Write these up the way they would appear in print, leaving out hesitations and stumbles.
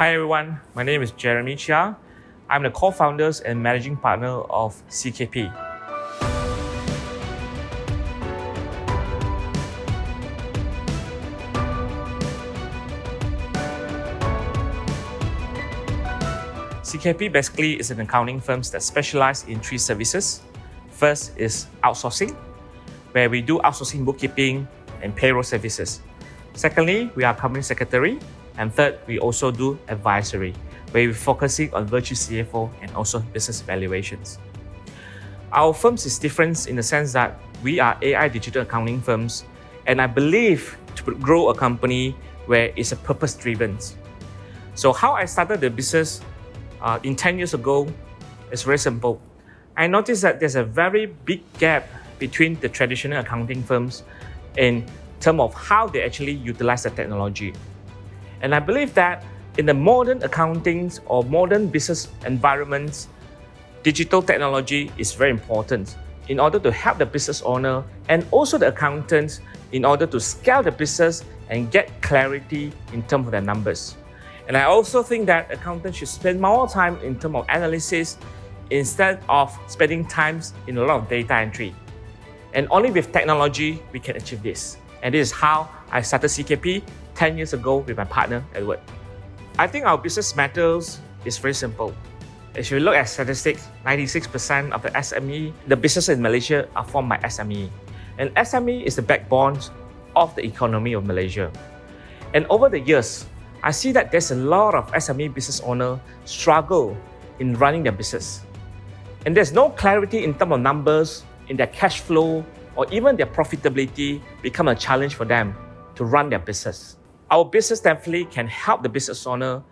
Hi everyone, my name is Jeremy Chia. I'm the co-founders and managing partner of CKP. CKP basically is an accounting firm that specializes in three services. First is outsourcing, where we do outsourcing bookkeeping and payroll services. Secondly, we are company secretary. And third, we also do advisory, where we're focusing on virtual CFO and also business valuations. Our firms is different in the sense that we are AI digital accounting firms, and I believe to grow a company where it's a purpose-driven. So how I started the business in 10 years ago is very simple. I noticed that there's a very big gap between the traditional accounting firms in terms of how they actually utilize the technology. And I believe that in the modern accounting or modern business environments, digital technology is very important in order to help the business owner and also the accountants in order to scale the business and get clarity in terms of their numbers. And I also think that accountants should spend more time in terms of analysis instead of spending time in a lot of data entry. And only with technology, we can achieve this. And this is how I started CKP 10 years ago with my partner, Edward. I think our business matters is very simple. If you look at statistics, 96% of the SME, the business in Malaysia are formed by SME. And SME is the backbone of the economy of Malaysia. And over the years, I see that there's a lot of SME business owners struggle in running their business. And there's no clarity in terms of numbers, in their cash flow, or even their profitability become a challenge for them to run their business. Our business definitely can help the business owner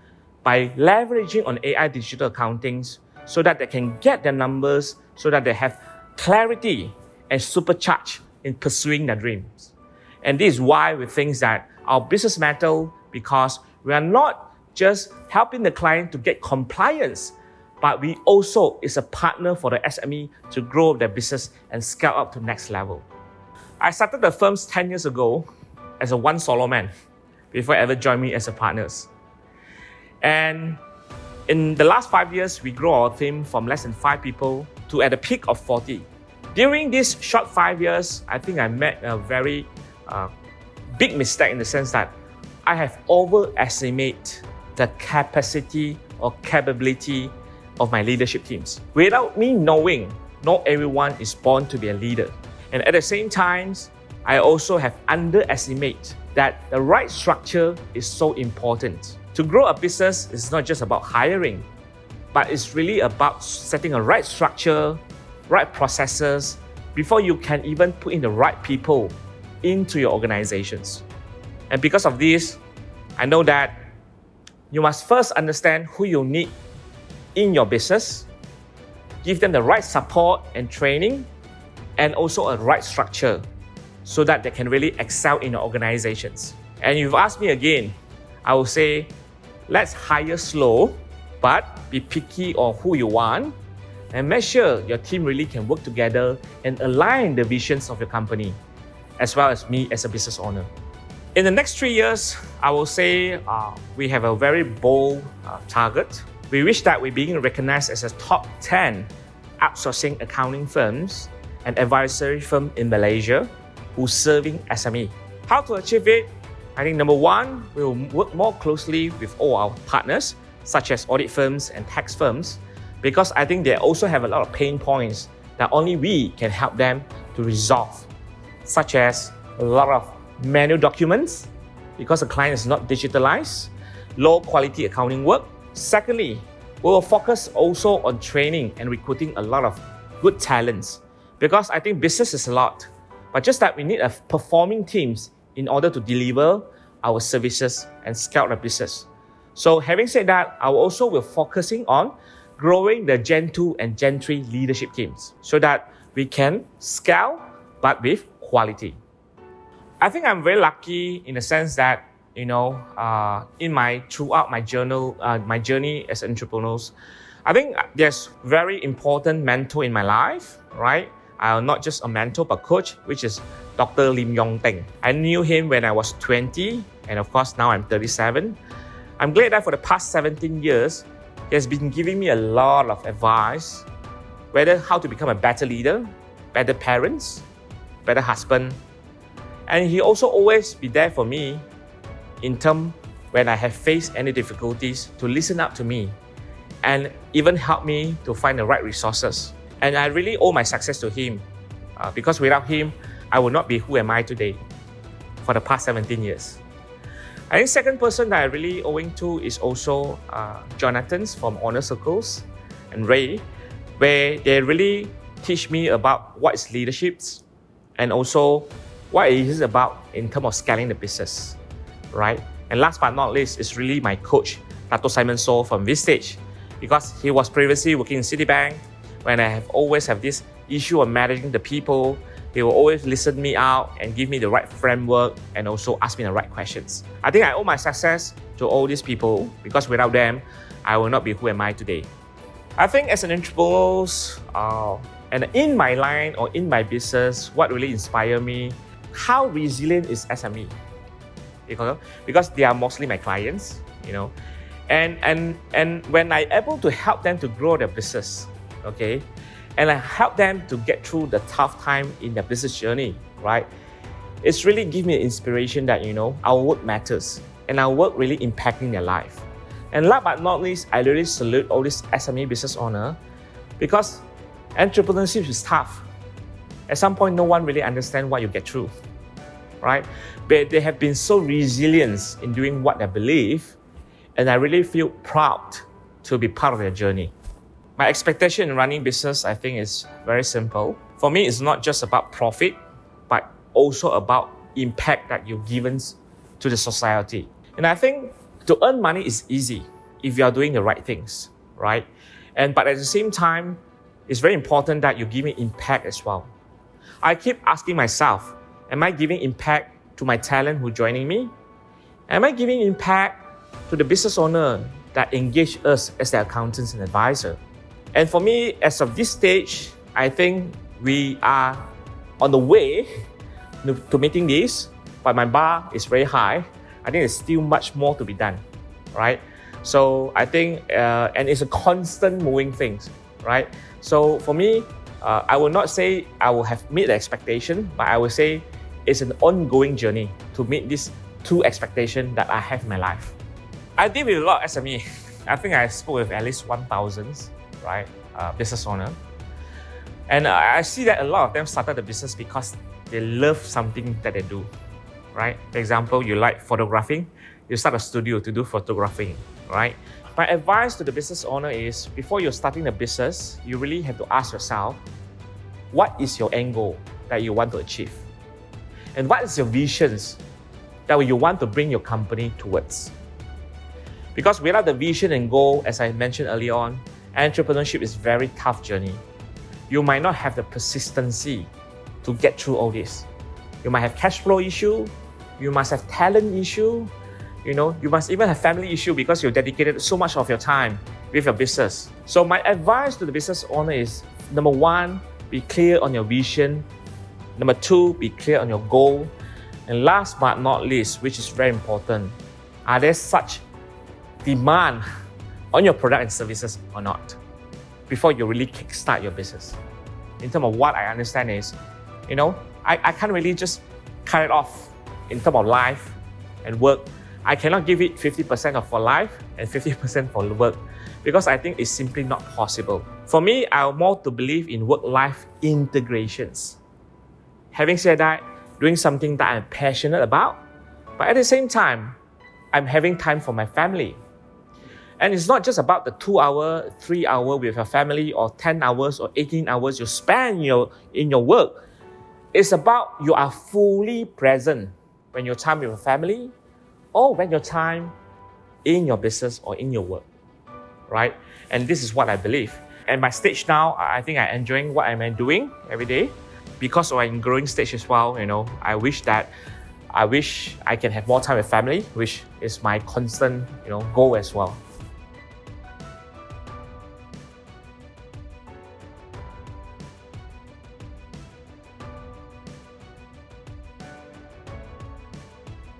by leveraging on AI digital accounting so that they can get their numbers, so that they have clarity and supercharge in pursuing their dreams. And this is why we think that our business matters, because we are not just helping the client to get compliance, but we also is a partner for the SME to grow their business and scale up to the next level. I started the firm 10 years ago as a one solo man before ever joined me as a partners. And in the last 5 years, we grew our team from less than 5 people to at a peak of 40. During this short 5 years, I think I made a very big mistake in the sense that I have overestimated the capacity or capability of my leadership teams. Without me knowing, not everyone is born to be a leader. And at the same time, I also have underestimated that the right structure is so important. To grow a business is not just about hiring, but it's really about setting a right structure, right processes, before you can even put in the right people into your organizations. And because of this, I know that you must first understand who you need in your business, give them the right support and training, and also a right structure so that they can really excel in your organizations. And you've asked me again, I will say, let's hire slow, but be picky on who you want, and make sure your team really can work together and align the visions of your company, as well as me as a business owner. In the next 3 years, I will say we have a very bold target. We wish that we're being recognized as a top 10 outsourcing accounting firms and advisory firm in Malaysia who's serving SME. How to achieve it? I think number one, we will work more closely with all our partners, such as audit firms and tax firms, because I think they also have a lot of pain points that only we can help them to resolve, such as a lot of manual documents, because the client is not digitalized, low quality accounting work. Secondly, we will focus also on training and recruiting a lot of good talents, because I think business is a lot, but just that we need a performing teams in order to deliver our services and scale the business. So having said that, I will focusing on growing the Gen 2 and Gen 3 leadership teams so that we can scale but with quality. I think I'm very lucky in the sense that, throughout my journey as entrepreneurs, I think there's very important mentor in my life, right? Not just a mentor, but coach, which is Dr. Lim Yong Teng. I knew him when I was 20, and of course now I'm 37. I'm glad that for the past 17 years, he has been giving me a lot of advice, whether how to become a better leader, better parents, better husband. And he also always be there for me in terms when I have faced any difficulties to listen up to me and even help me to find the right resources. And I really owe my success to him because without him, I would not be who am I today for the past 17 years. I think second person that I really owing to is also Jonathan's from Honor Circles and Ray, where they really teach me about what is leadership and also what it is about in terms of scaling the business, right? And last but not least is really my coach, Dato Simon So from Vistage, because he was previously working in Citibank. When I have always have this issue of managing the people, he will always listen me out and give me the right framework and also ask me the right questions. I think I owe my success to all these people because without them, I will not be who am I today. I think as an entrepreneur, and in my line or in my business, what really inspired me, how resilient is SME? Because they are mostly my clients, and when I able to help them to grow their business, okay, and I help them to get through the tough time in their business journey, right? It's really give me inspiration that, our work matters and our work really impacting their life. And last but not least, I really salute all these SME business owner because entrepreneurship is tough. At some point, no one really understands what you get through, right? But they have been so resilient in doing what they believe, and I really feel proud to be part of their journey. My expectation in running business, I think, is very simple. For me, it's not just about profit, but also about impact that you've given to the society. And I think to earn money is easy if you are doing the right things, right? But at the same time, it's very important that you give me impact as well. I keep asking myself, am I giving impact to my talent who joining me? Am I giving impact to the business owner that engage us as their accountants and advisor? And for me, as of this stage, I think we are on the way to meeting this, but my bar is very high. I think there's still much more to be done, right? So I think, and it's a constant moving thing, right? So for me, I will not say I will have meet the expectation, but I will say it's an ongoing journey to meet these two expectations that I have in my life. I deal with a lot of SME. I think I spoke with at least 1,000, right, business owner. And I see that a lot of them started the business because they love something that they do, right? For example, you like photographing, you start a studio to do photographing, right? My advice to the business owner is, before you're starting the business, you really have to ask yourself, what is your end goal that you want to achieve? And what is your visions that you want to bring your company towards? Because without the vision and goal, as I mentioned earlier on, entrepreneurship is a very tough journey. You might not have the persistency to get through all this. You might have cash flow issue, you must have talent issue, you must even have family issue because you've dedicated so much of your time with your business. So my advice to the business owner is, number one, be clear on your vision. Number two, be clear on your goal. And last but not least, which is very important, are there such demand on your product and services or not before you really kickstart your business? In terms of what I understand is, I can't really just cut it off in terms of life and work. I cannot give it 50% for life and 50% for work because I think it's simply not possible. For me, I more to believe in work-life integrations. Having said that, doing something that I'm passionate about, but at the same time, I'm having time for my family. And it's not just about the 2 hour, 3 hour with your family or 10 hours or 18 hours you spend in your work. It's about you are fully present when you're time with your family or when you're time in your business or in your work, right? And this is what I believe. At my stage now, I think I'm enjoying what I'm doing every day. Because I'm in growing stage as well, I wish I can have more time with family, which is my constant, goal as well.